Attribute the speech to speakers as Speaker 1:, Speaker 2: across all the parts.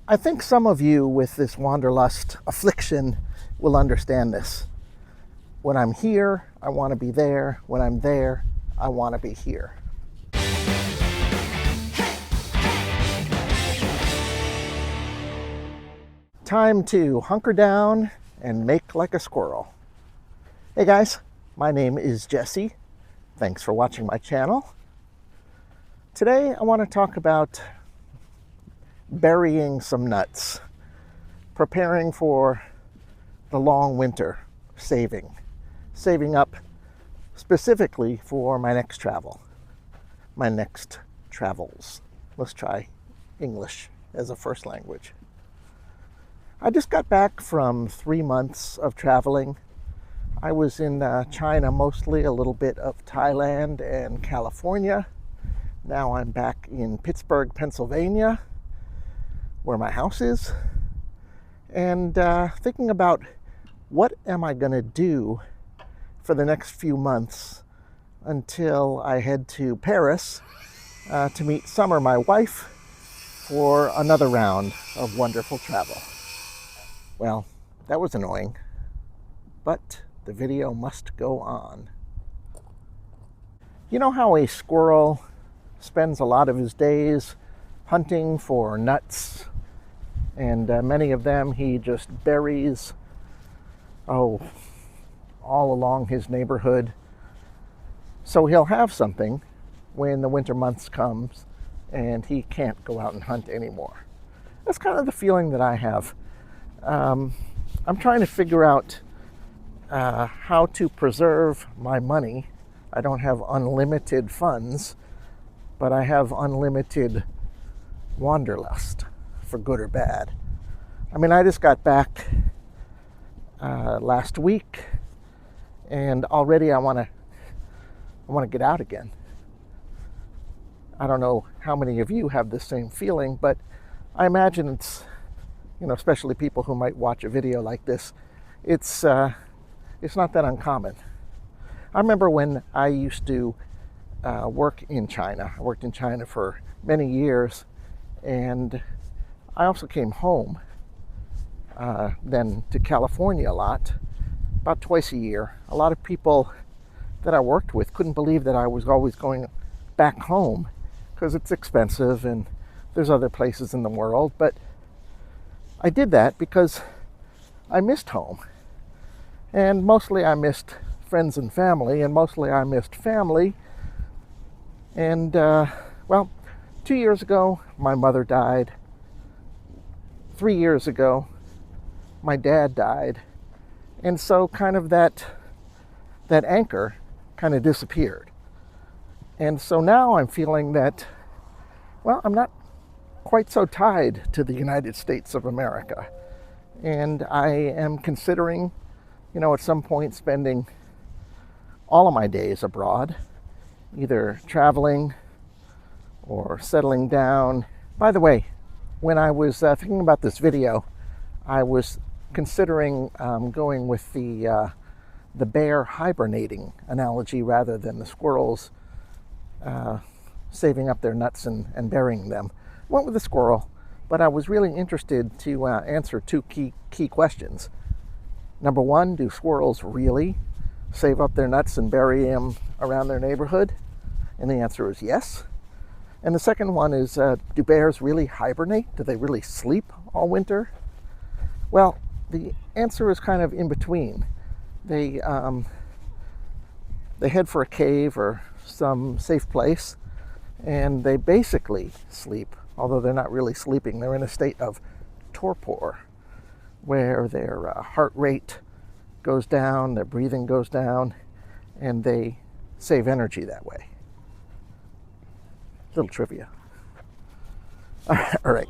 Speaker 1: I think some of you with this Wanderlust affliction will understand this. When I'm here, I want to be there. When I'm there, I want to be here. Time to hunker down and make like a squirrel. Hey guys, my name is Jesse. Thanks for watching my channel. Today I want to talk about burying some nuts, preparing for the long winter, saving up specifically for my next travel, my next travels. Let's try English as a first language. I just got back from 3 months of traveling. I was in China mostly, a little bit of Thailand and California. Now I'm back in Pittsburgh, Pennsylvania, where my house is, and thinking about what am I going to do for the next few months until I head to Paris to meet Summer, my wife, for another round of wonderful travel. Well, that was annoying, but the video must go on. You know how a squirrel spends a lot of his days hunting for nuts, and many of them he just buries all along his neighborhood, so he'll have something when the winter months comes and he can't go out and hunt anymore. That's kind of the feeling that I have. I'm trying to figure out how to preserve my money. I don't have unlimited funds, but I have unlimited wanderlust, for good or bad. I mean, I just got back last week, and already I want to get out again. I don't know how many of you have the same feeling, but I imagine it's, especially people who might watch a video like this, it's not that uncommon. I remember when I used to work in China. I worked in China for many years, and I also came home then to California a lot, about twice a year. A lot of people that I worked with couldn't believe that I was always going back home because it's expensive and there's other places in the world, but I did that because I missed home. And mostly I missed friends and family, and mostly I missed family. And, 2 years ago, my mother died. 3 years ago, my dad died. And so kind of that anchor kind of disappeared. And so now I'm feeling that, I'm not quite so tied to the United States of America. And I am considering, at some point spending all of my days abroad, either traveling or settling down. By the way, when I was thinking about this video, I was considering going with the bear hibernating analogy rather than the squirrels saving up their nuts and burying them. Went with the squirrel, but I was really interested to answer two key questions. Number one, do squirrels really save up their nuts and bury them around their neighborhood? And the answer is yes. And the second one is, do bears really hibernate? Do they really sleep all winter? Well, the answer is kind of in between. They head for a cave or some safe place, and they basically sleep, although they're not really sleeping. They're in a state of torpor, where their heart rate goes down, their breathing goes down, and they save energy that way. Little trivia. All right,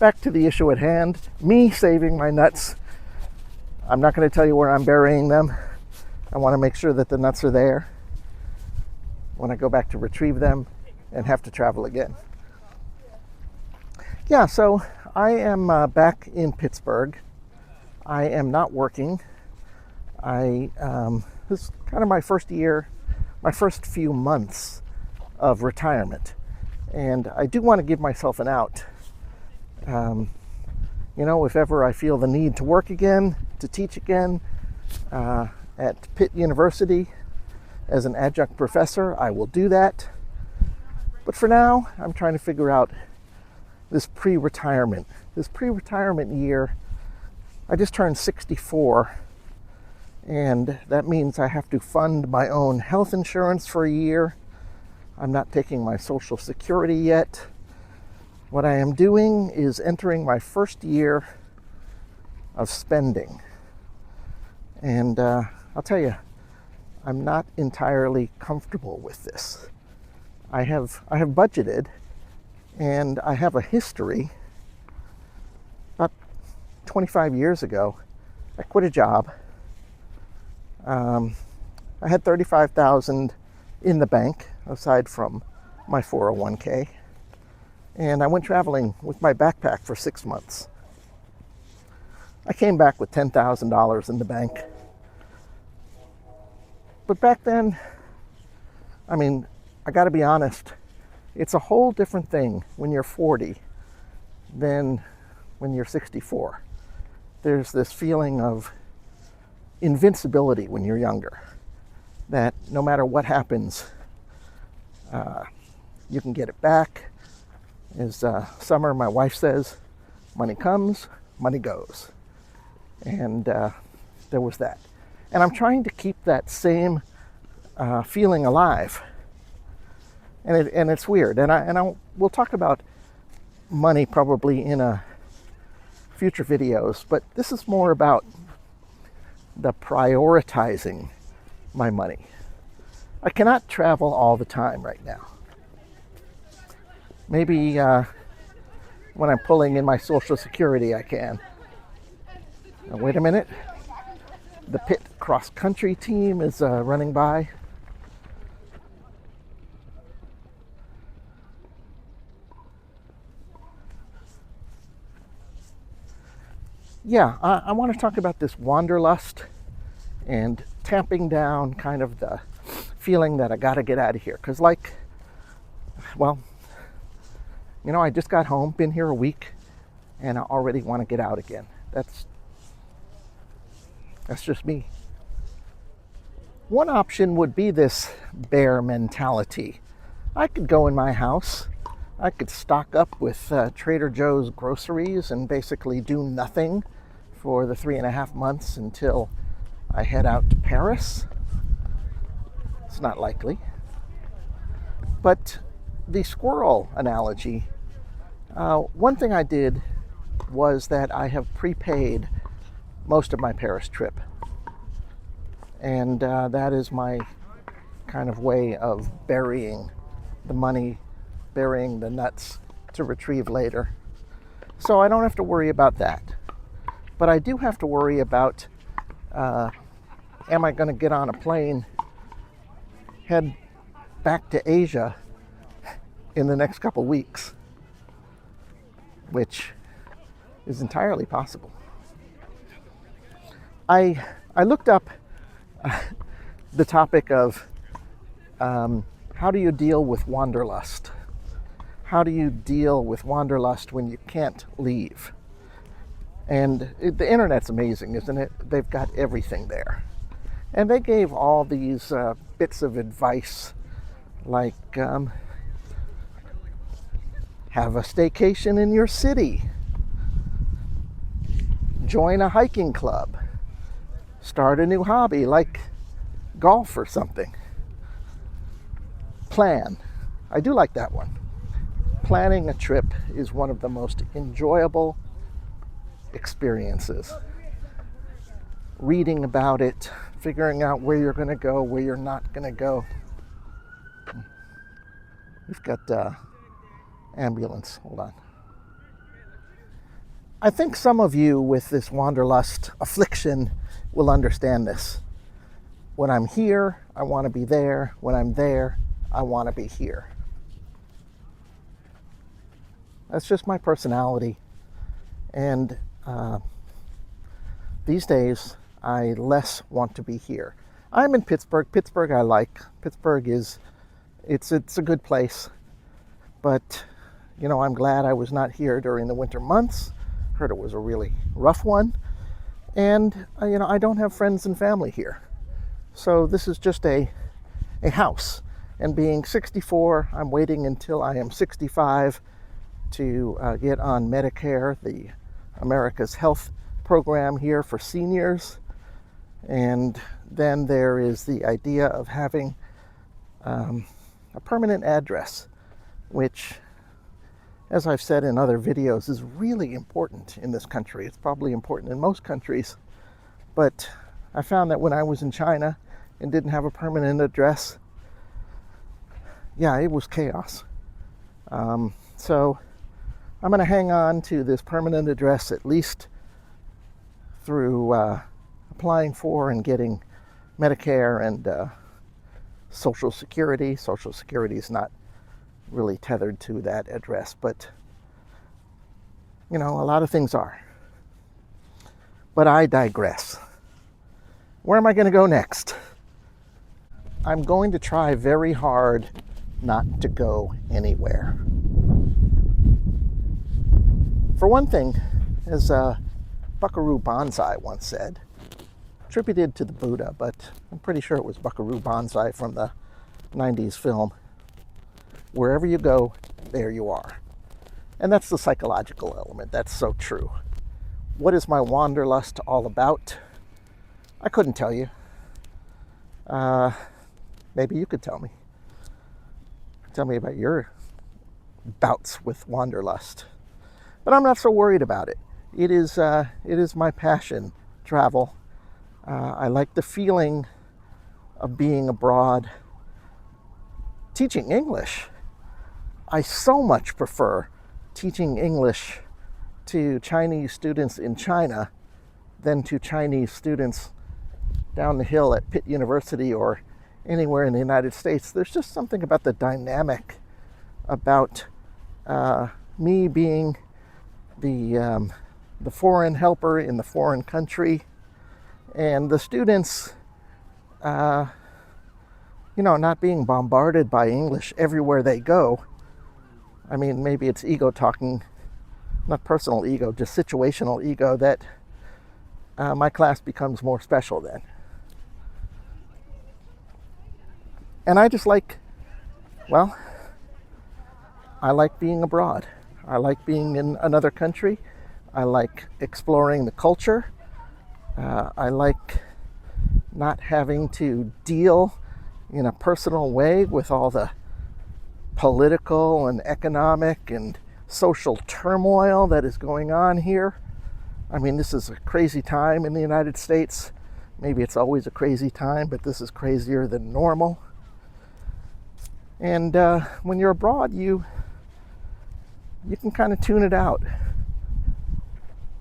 Speaker 1: back to the issue at hand. Me saving my nuts. I'm not going to tell you where I'm burying them. I want to make sure that the nuts are there when I go back to retrieve them and have to travel again. Yeah, so I am back in Pittsburgh. I am not working. This is kind of my first few months of retirement. And I do want to give myself an out. You know, if ever I feel the need to work again, to teach again at Pitt University as an adjunct professor, I will do that. But for now, I'm trying to figure out this pre-retirement year. I just turned 64, and that means I have to fund my own health insurance for a year. I'm not taking my Social Security yet. What I am doing is entering my first year of spending. And I'll tell you, I'm not entirely comfortable with this. I have budgeted, and I have a history. About 25 years ago, I quit a job. I had $35,000 in the bank, aside from my 401k. And I went traveling with my backpack for 6 months. I came back with $10,000 in the bank. But back then, I mean, I gotta be honest, it's a whole different thing when you're 40 than when you're 64. There's this feeling of invincibility when you're younger, that no matter what happens, you can get it back. As Summer, my wife, says, money comes, money goes. And there was that. And I'm trying to keep that same feeling alive. And it's weird. And we'll talk about money probably in future videos, but this is more about the prioritizing my money. I cannot travel all the time right now. Maybe when I'm pulling in my Social Security, I can. Now, wait a minute. The Pitt cross-country team is running by. Yeah, I want to talk about this Wanderlust and tamping down kind of the feeling that I got to get out of here. Because you know, I just got home, been here a week, and I already want to get out again. That's just me. One option would be this bear mentality. I could go in my house, I could stock up with Trader Joe's groceries and basically do nothing for the 3.5 months until I head out to Paris. It's not likely. But the squirrel analogy, one thing I did was that I have prepaid most of my Paris trip. And that is my kind of way of burying the money, burying the nuts to retrieve later. So I don't have to worry about that. But I do have to worry about, am I going to get on a plane, head back to Asia in the next couple weeks, which is entirely possible. I looked up the topic of how do you deal with Wanderlust? How do you deal with Wanderlust when you can't leave? And the internet's amazing, isn't it? They've got everything there. And they gave all these bits of advice, like have a staycation in your city, join a hiking club, start a new hobby like golf or something, plan. I do like that one. Planning a trip is one of the most enjoyable experiences. Reading about it, figuring out where you're going to go, where you're not going to go. We've got ambulance. Hold on. I think some of you with this Wanderlust affliction will understand this. When I'm here, I want to be there. When I'm there, I want to be here. That's just my personality. And these days, I less want to be here. I'm in Pittsburgh. Pittsburgh I like. Pittsburgh it's a good place. But, you know, I'm glad I was not here during the winter months. Heard it was a really rough one. And, I don't have friends and family here. So this is just a house. And being 64, I'm waiting until I am 65 to get on Medicare, the America's Health program here for seniors. And then there is the idea of having a permanent address, which, as I've said in other videos, is really important in this country. It's probably important in most countries, but I found that when I was in China and didn't have a permanent address, yeah, it was chaos. So I'm going to hang on to this permanent address at least through applying for and getting Medicare and Social Security. Social Security is not really tethered to that address, but a lot of things are. But I digress. Where am I going to go next? I'm going to try very hard not to go anywhere. For one thing, as Buckaroo Banzai once said, attributed to the Buddha, but I'm pretty sure it was Buckaroo Banzai from the 90s film, wherever you go, there you are. And that's the psychological element. That's so true. What is my wanderlust all about? I couldn't tell you. Maybe you could tell me. Tell me about your bouts with wanderlust. But I'm not so worried about it. It is my passion, travel. I like the feeling of being abroad. Teaching English, I so much prefer teaching English to Chinese students in China than to Chinese students down the hill at Pitt University or anywhere in the United States. There's just something about the dynamic about me being the foreign helper in the foreign country, and the students not being bombarded by English everywhere they go. I mean, maybe it's ego talking, not personal ego, just situational ego, that my class becomes more special then. And I just like being abroad. I like being in another country. I like exploring the culture. I like not having to deal in a personal way with all the political and economic and social turmoil that is going on here. I mean, this is a crazy time in the United States. Maybe it's always a crazy time, but this is crazier than normal. And when you're abroad, you can kind of tune it out.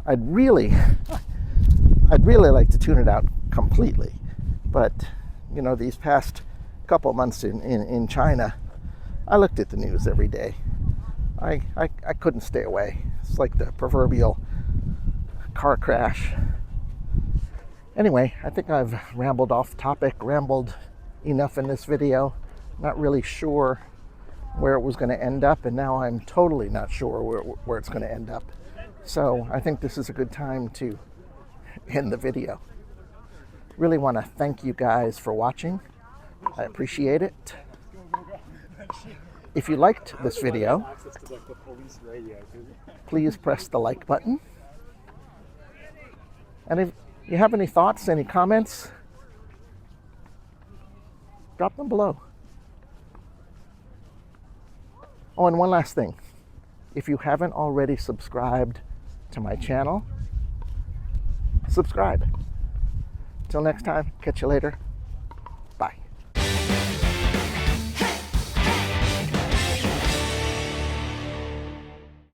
Speaker 1: I'd really like to tune it out completely, but these past couple months in China, I looked at the news every day. I couldn't stay away. It's like the proverbial car crash. Anyway, I think I've rambled off topic, rambled enough in this video. Not really sure where it was going to end up, and now I'm totally not sure where it's going to end up. So I think this is a good time to end the video. Really want to thank you guys for watching. I appreciate it. If you liked this video, please press the like button. And if you have any thoughts, any comments, drop them below. Oh, and one last thing. If you haven't already subscribed to my channel, subscribe. Till next time, catch you later.